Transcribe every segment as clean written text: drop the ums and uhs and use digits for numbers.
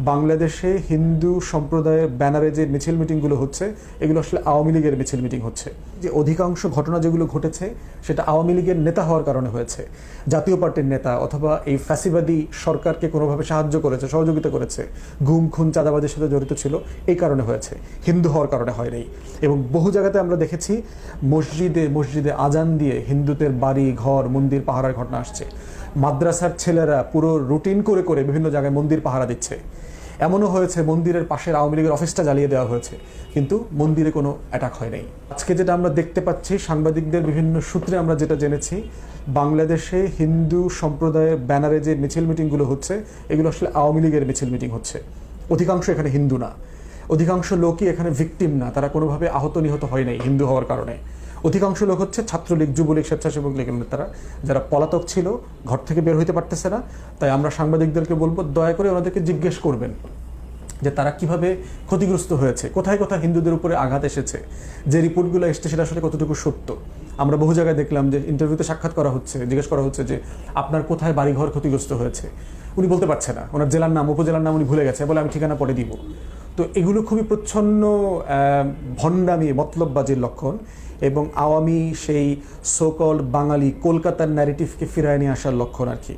বাংলাদেশে হিন্দু সম্প্রদায়ের ব্যানারে যে মিছিল মিটিংগুলো হচ্ছে এগুলো আসলে আওয়ামী লীগের মিছিল মিটিং হচ্ছে। যে অধিকাংশ ঘটনা যেগুলো ঘটেছে সেটা আওয়ামী লীগের নেতা হওয়ার কারণে হয়েছে, জাতীয় পার্টির নেতা অথবা এই ফ্যাসিবাদী সরকারকে কোনোভাবে সাহায্য করেছে, সহযোগিতা করেছে, গুম খুন চাঁদাবাজির সাথে জড়িত ছিল, এই কারণে হয়েছে, হিন্দু হওয়ার কারণে হয়নি। এবং বহু জায়গাতে আমরা দেখেছি মসজিদে মসজিদে আজান দিয়ে হিন্দুদের বাড়ি ঘর মন্দির পাহারার ঘটনা আসছে। মাদ্রাসার ছেলেরা পুরো রুটিন করে করে বিভিন্ন জায়গায় মন্দির পাহারা দিচ্ছে। এমনও হয়েছে মন্দিরের পাশের আওয়ামী লীগের অফিসটা জ্বালিয়ে দেওয়া হয়েছে, কিন্তু মন্দিরে কোনো অ্যাটাক হয় নাই। আজকে যেটা আমরা দেখতে পাচ্ছি, সাংবাদিকদের বিভিন্ন সূত্রে আমরা যেটা জেনেছি, বাংলাদেশে হিন্দু সম্প্রদায়ের ব্যানারে যে মিছিল মিটিংগুলো হচ্ছে এগুলো আসলে আওয়ামী লীগের মিছিল মিটিং হচ্ছে। অধিকাংশ এখানে হিন্দু না, অধিকাংশ লোকই এখানে ভিকটিম না, তারা কোনোভাবে আহত নিহত হয় নাই হিন্দু হওয়ার কারণে। অধিকাংশ লোক হচ্ছে ছাত্রলীগ, যুবলীগ, স্বেচ্ছাসেবক লীগের নেতারা, যারা পলাতক ছিল, ঘর থেকে বের হইতে পারতেছে না। তাই আমরা সাংবাদিকদেরকে বলবো, দয়া করে ওনাদেরকে জিজ্ঞেস করবেন যে তারা কিভাবে ক্ষতিগ্রস্ত হয়েছে, কোথায় কোথায় হিন্দুদের উপরে আঘাত এসেছে, যে রিপোর্টগুলো এসছে সেটা আসলে কতটুকু সত্য। আমরা বহু জায়গায় দেখলাম যে ইন্টারভিউতে সাক্ষাৎ করা হচ্ছে, জিজ্ঞেস করা হচ্ছে যে আপনার কোথায় বাড়িঘর ক্ষতিগ্রস্ত হয়েছে, উনি বলতে পারছে না, ওনার জেলার নাম উপজেলার নাম উনি ভুলে গেছে, বলে আমি ঠিকানা পরে দিব। তো এগুলো খুবই প্রচ্ছন্ন ভণ্ডামি, মতলববাজির লক্ষণ এবং আওয়ামী সেই সোকল বাঙালি কলকাতার ন্যারেটিভকে ফিরায় নিয়ে আসার লক্ষণ আর কি।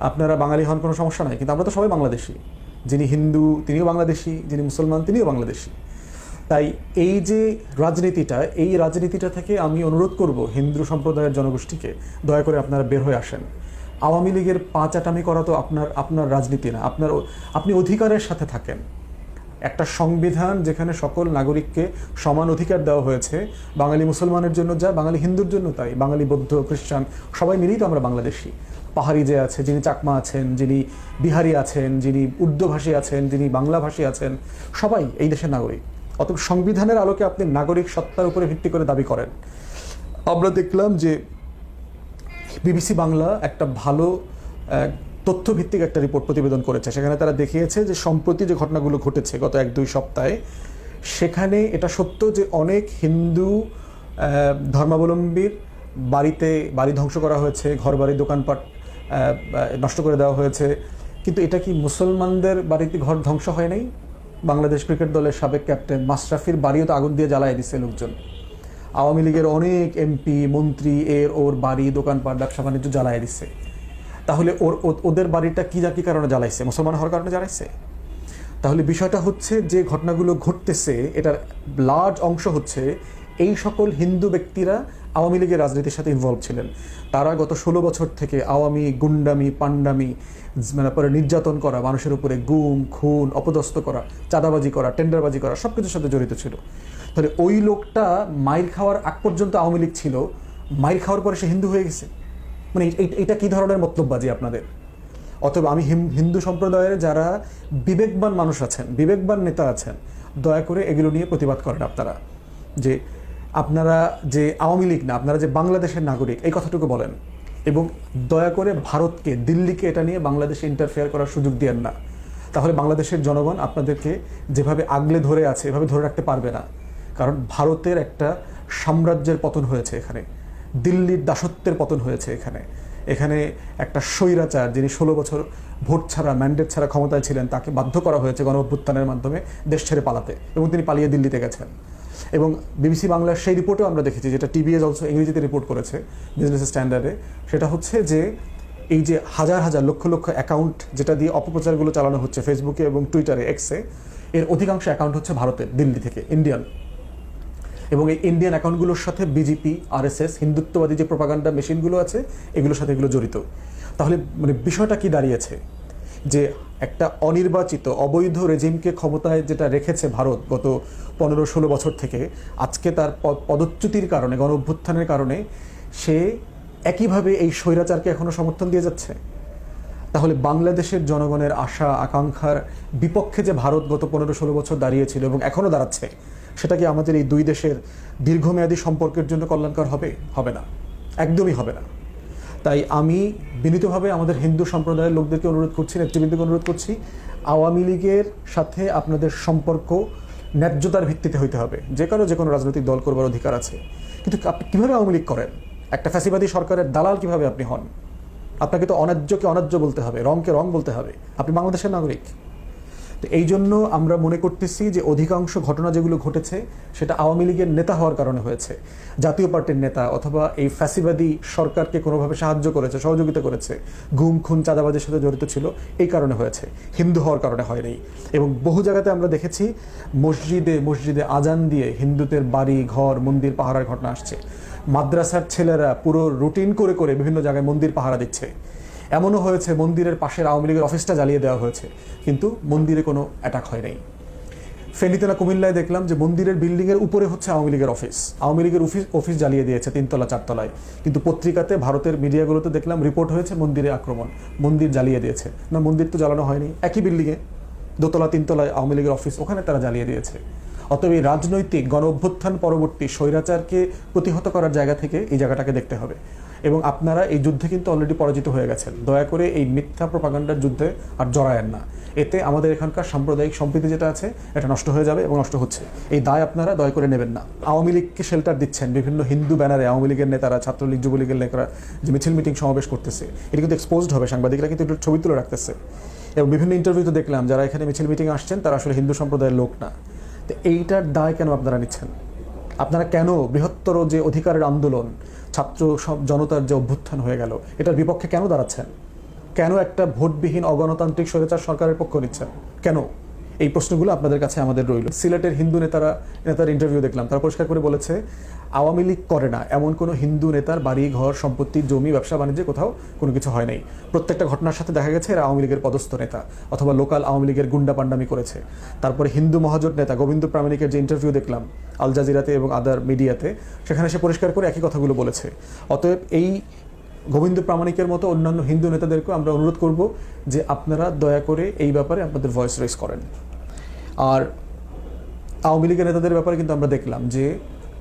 আপনারা বাঙালি হন কোনো সমস্যা নাই, কিন্তু আমরা তো সবাই বাংলাদেশি। যিনি হিন্দু তিনিও বাংলাদেশি, যিনি মুসলমান তিনিও বাংলাদেশি। তাই এই যে রাজনীতিটা, এই রাজনীতিটা থেকে আমি অনুরোধ করব হিন্দু সম্প্রদায়ের জনগোষ্ঠীকে, দয়া করে আপনারা বের হয়ে আসেন। আওয়ামী লীগের পাঁচাটামি করা তো আপনার রাজনীতি না। আপনি অধিকারের সাথে থাকেন। একটা সংবিধান যেখানে সকল নাগরিককে সমান অধিকার দেওয়া হয়েছে, বাঙালি মুসলমানের জন্য যা, বাঙালি হিন্দুর জন্য তাই, বাঙালি বৌদ্ধ খ্রিস্টান সবাই মিলেই তো আমরা বাংলাদেশি। পাহাড়ি যে আছে, যিনি চাকমা আছেন, যিনি বিহারি আছেন, যিনি উর্দুভাষী আছেন, যিনি বাংলাভাষী আছেন, সবাই এই দেশের নাগরিক। অতএব সংবিধানের আলোকে আপনি নাগরিক সত্তার উপরে ভিত্তি করে দাবি করেন। আমরা দেখলাম যে বিবিসি বাংলা একটা ভালো তথ্যভিত্তিক একটা রিপোর্ট প্রতিবেদন করেছে। সেখানে তারা দেখিয়েছে যে সম্প্রতি যে ঘটনাগুলো ঘটেছে গত 1-2 সপ্তাহে, সেখানে এটা সত্য যে অনেক হিন্দু ধর্মাবলম্বীর বাড়ি ধ্বংস করা হয়েছে, ঘর বাড়ি দোকানপাট নষ্ট করে দেওয়া হয়েছে। কিন্তু এটা কি মুসলমানদের বাড়িতে ঘর ধ্বংস হয় নাই? বাংলাদেশ ক্রিকেট দলের সাবেক ক্যাপ্টেন মাশরাফির বাড়িও তো আগুন দিয়ে জ্বালায় দিচ্ছে লোকজন। আওয়ামী লীগের অনেক এমপি মন্ত্রী ওর বাড়ি দোকানপাট ব্যবসা বাণিজ্য জ্বালায় দিচ্ছে। তাহলে ওদের বাড়িটা কি কারণে জ্বালাইছে? মুসলমান হওয়ার কারণে জ্বালাইছে? তাহলে বিষয়টা হচ্ছে যে ঘটনাগুলো ঘটতেছে এটার লার্জ অংশ হচ্ছে এই সকল হিন্দু ব্যক্তিরা আওয়ামী লীগের রাজনীতির সাথে ইনভলভ ছিলেন। তারা গত 16 বছর থেকে আওয়ামী গুন্ডামি পান্ডামি, মানে পরে নির্যাতন করা, মানুষের উপরে গুম খুন অপদস্থ করা, চাঁদাবাজি করা, টেন্ডারবাজি করা, সব কিছুর সাথে জড়িত ছিল। তাহলে ওই লোকটা মাইর খাওয়ার আগ পর্যন্ত আওয়ামী লীগ ছিল, মাইর খাওয়ার পরে সে হিন্দু হয়ে গেছে। মানে এটা কী ধরনের মতলববাজি আপনাদের? অথবা আমি হিন্দু সম্প্রদায়ের যারা বিবেকবান মানুষ আছেন, বিবেকবান নেতা আছেন, দয়া করে এগুলো নিয়ে প্রতিবাদ করেন আপনারা। যে আপনারা যে আওয়ামী লীগ না, আপনারা যে বাংলাদেশের নাগরিক, এই কথাটুকু বলেন। এবং দয়া করে ভারতকে, দিল্লিকে এটা নিয়ে বাংলাদেশে ইন্টারফেয়ার করার সুযোগ দেন না। তাহলে বাংলাদেশের জনগণ আপনাদেরকে যেভাবে আগলে ধরে আছে এভাবে ধরে রাখতে পারবে না। কারণ ভারতের একটা সাম্রাজ্যের পতন হয়েছে এখানে, দিল্লির দাসত্বের পতন হয়েছে এখানে একটা স্বৈরাচার, যিনি 16 বছর ভোট ছাড়া ম্যান্ডেট ছাড়া ক্ষমতায় ছিলেন, তাকে বাধ্য করা হয়েছে গণঅভ্যুত্থানের মাধ্যমে দেশ ছেড়ে পালাতে, এবং তিনি পালিয়ে দিল্লিতে গেছেন। এবং বিবিসি বাংলার সেই রিপোর্টেও আমরা দেখেছি, যেটা টিবিএস অলসো ইংরেজিতে রিপোর্ট করেছে বিজনেস স্ট্যান্ডার্ডে, সেটা হচ্ছে যে এই যে হাজার হাজার লক্ষ লক্ষ অ্যাকাউন্ট যেটা দিয়ে অপপ্রচারগুলো চালানো হচ্ছে ফেসবুকে এবং টুইটারে, এক্সে, এর অধিকাংশ অ্যাকাউন্ট হচ্ছে ভারতের, দিল্লি থেকে, ইন্ডিয়ান। এবং এই ইন্ডিয়ান অ্যাকাউন্টগুলোর সাথে বিজেপি, আরএসএস, হিন্দুত্ববাদী যে প্রোপাগান্ডা মেশিনগুলো আছে এগুলোর সাথে এগুলো জড়িত। তাহলে মানে বিষয়টা কি দাঁড়িয়েছে? যে একটা অনির্বাচিত অবৈধ রেজিমকে ক্ষমতায় যেটা রেখেছে ভারত গত 15-16 বছর থেকে, আজকে তার পদচ্যুতির কারণে, গণ অভ্যুত্থানের কারণে সে একইভাবে এই স্বৈরাচারকে এখনও সমর্থন দিয়ে যাচ্ছে। তাহলে বাংলাদেশের জনগণের আশা আকাঙ্ক্ষার বিপক্ষে যে ভারত গত 15-16 বছর দাঁড়িয়েছিল এবং এখনও দাঁড়াচ্ছে, সেটা কি আমাদের এই দুই দেশের দীর্ঘমেয়াদী সম্পর্কের জন্য কল্যাণকর হবে? হবে না, একদমই হবে না। তাই আমি বিনীতভাবে আমাদের হিন্দু সম্প্রদায়ের লোকদেরকে অনুরোধ করছি, নেতৃবৃন্দকে অনুরোধ করছি, আওয়ামী লীগের সাথে আপনাদের সম্পর্ক ন্যায্যতার ভিত্তিতে হইতে হবে। যে কোনো রাজনৈতিক দল করবার অধিকার আছে, কিন্তু আপনি কীভাবে আওয়ামী লীগ করেন? একটা ফ্যাসিবাদী সরকারের দালাল কিভাবে আপনি হন? আপনাকে তো অন্যায্যকে অন্যায্য বলতে হবে, রংকে রং বলতে হবে। আপনি বাংলাদেশের নাগরিক। তো তো এই জন্য আমরা মনে করতেছি যে অধিকাংশ ঘটনা যেগুলো ঘটেছে সেটা আওয়ামী লীগের নেতা হওয়ার কারণে হয়েছে। জাতীয় পার্টির নেতা অথবা এই ফ্যাসিবাদী সরকারকে কোনোভাবে সাহায্য করেছে, সহযোগিতা করেছে, গুম খুন চাঁদাবাজের সাথে জড়িত ছিল, এই কারণে হয়েছে, হিন্দু হওয়ার কারণে হয়নি। এবং বহু জায়গাতে আমরা দেখেছি মসজিদে মসজিদে আজান দিয়ে হিন্দুদের বাড়ি ঘর মন্দির পাহারার ঘটনা আসছে। মাদ্রাসার ছেলেরা পুরো রুটিন করে করে বিভিন্ন জায়গায় মন্দির পাহারা দিচ্ছে। এমনও হয়েছে মন্দিরের পাশের আওয়ামী লীগের অফিসটা জ্বালিয়ে দেওয়া হয়েছে, কিন্তু মন্দিরে কোনো অ্যাটাক হয় নাই। ফেনীতে না কুমিল্লায় দেখলাম যে মন্দিরের বিল্ডিংয়ের উপরে হচ্ছে আওয়ামী লীগের অফিস, আওয়ামী লীগের অফিস জ্বালিয়ে দিয়েছে 3 তলা 4 তলায়, কিন্তু পত্রিকাতে ভারতের মিডিয়াগুলোতে দেখলাম রিপোর্ট হয়েছে মন্দিরে আক্রমণ, মন্দির জ্বালিয়ে দিয়েছে। না, মন্দির তো জ্বালানো হয়নি, একই বিল্ডিংয়ে 2 তলা 3 তলায় আওয়ামী লীগের অফিস, ওখানে তারা জ্বালিয়ে দিয়েছে। অতএব এই রাজনৈতিক গণ অভ্যুত্থান পরবর্তী স্বৈরাচারকে প্রতিহত করার জায়গা থেকে এই জায়গাটাকে দেখতে হবে। এবং আপনারা এই যুদ্ধে কিন্তু অলরেডি পরাজিত হয়ে গেছেন, দয়া করে এই মিথ্যা প্রপাগান্ডার যুদ্ধে আর জড়ায়েন না। এতে আমাদের এখানকার সাম্প্রদায়িক সম্প্রীতি যেটা আছে এটা নষ্ট হয়ে যাবে এবং নষ্ট হচ্ছে, এই দায় আপনারা দয়া করে নেবেন না। আওয়ামী লীগকে শেল্টার দিচ্ছেন, বিভিন্ন হিন্দু ব্যানারে আওয়ামী লীগের নেতারা, ছাত্রলীগ যুবলীগের নেতারা যে মিছিল মিটিং সমাবেশ করতেছে, এটা কিন্তু এক্সপোজড হবে, সাংবাদিকরা কিন্তু একটু ছবি তুলে রাখতেছে। এবং বিভিন্ন ইন্টারভিউতে দেখলাম যারা এখানে মিছিল মিটিং আসছেন তারা আসলে হিন্দু সম্প্রদায়ের লোক না। তো এইটার দায় কেন আপনারা নিচ্ছেন? আপনারা কেন বৃহত্তর যে অধিকারের আন্দোলন, ছাত্র সব জনতার যে অভ্যুত্থান হয়ে গেল, এটার বিপক্ষে কেন দাঁড়াচ্ছেন? কেন একটা ভোটবিহীন অগণতান্ত্রিক স্বৈরাচার সরকারের পক্ষ নিচ্ছেন কেন? এই প্রশ্নগুলো আপনাদের কাছে আমাদের রইল। সিলেটের হিন্দু নেতার ইন্টারভিউ দেখলাম, তারা পরিষ্কার করে বলেছে আওয়ামী লীগ করে না এমন কোনো হিন্দু নেতার বাড়ি ঘর সম্পত্তি জমি ব্যবসা বাণিজ্যে কোথাও কোনো কিছু হয় নাই। প্রত্যেকটা ঘটনার সাথে দেখা গেছে এরা আওয়ামী লীগের পদস্থ নেতা অথবা লোকাল আওয়ামী লীগের গুন্ডা পান্ডামি করেছে। তারপরে হিন্দু মহাজোট নেতা গোবিন্দ প্রামাণিকের যে ইন্টারভিউ দেখলাম আল জাজিরাতে এবং আদার মিডিয়াতে, সেখানে সে পরিষ্কার করে একই কথাগুলো বলেছে। অতএব এই গোবিন্দ প্রামাণিকের মতো অন্যান্য হিন্দু নেতাদেরকেও আমরা অনুরোধ করব যে আপনারা দয়া করে এই ব্যাপারে আপনাদের ভয়েস রেজ করেন। আর আওয়ামী লীগের নেতাদের ব্যাপারে কিন্তু আমরা দেখলাম যে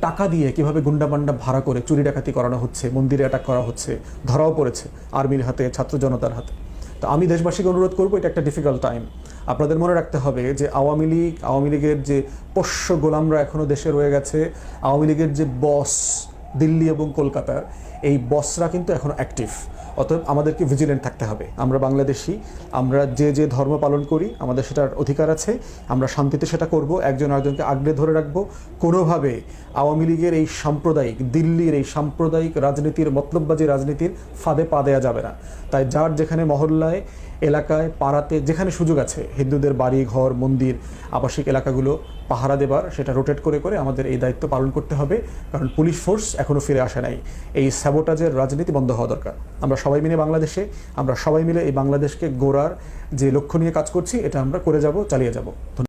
টাকা দিয়ে কিভাবে গুন্ডাপান্ডা ভাড়া করে চুরি ডাকাতি করানো হচ্ছে, মন্দিরে অ্যাটাক করা হচ্ছে, ধরাও পড়েছে আর্মির হাতে, ছাত্র জনতার হাতে। তো আমি দেশবাসীকে অনুরোধ করবো, এটা একটা ডিফিকাল্ট টাইম। আপনাদের মনে রাখতে হবে যে আওয়ামী লীগের যে পোষ্য গোলামরা এখনও দেশে রয়ে গেছে, আওয়ামী লীগের যে বস দিল্লি এবং কলকাতার, এই বসরা কিন্তু এখনও অ্যাক্টিভ। অতএব আমাদেরকে ভিজিলেন্ট থাকতে হবে। আমরা বাংলাদেশি, আমরা যে ধর্ম পালন করি আমাদের সেটার অধিকার আছে, আমরা শান্তিতে সেটা করব, একজন আরেকজনকে আগলে ধরে রাখবো। কোনোভাবে আওয়ামী লীগের এই সাম্প্রদায়িক দিল্লির এই সাম্প্রদায়িক রাজনীতির মতলববাজি রাজনীতির ফাঁদে পা দেওয়া যাবে না। তাই যার যেখানে মহল্লায় এলাকায় পাড়াতে যেখানে সুযোগ আছে হিন্দুদের বাড়ি ঘর মন্দির আবাসিক এলাকাগুলো পাহারা দেবার, সেটা রোটেট করে করে আমাদের এই দায়িত্ব পালন করতে হবে। কারণ পুলিশ ফোর্স এখনও ফিরে আসে নাই। এই স্যাবোটাজের রাজনীতি বন্ধ হওয়া দরকার। আমরা সবাই মিলে আমরা সবাই মিলে এই বাংলাদেশকে গড়ার যে লক্ষ্য নিয়ে কাজ করছি এটা আমরা করে যাব, চালিয়ে যাব।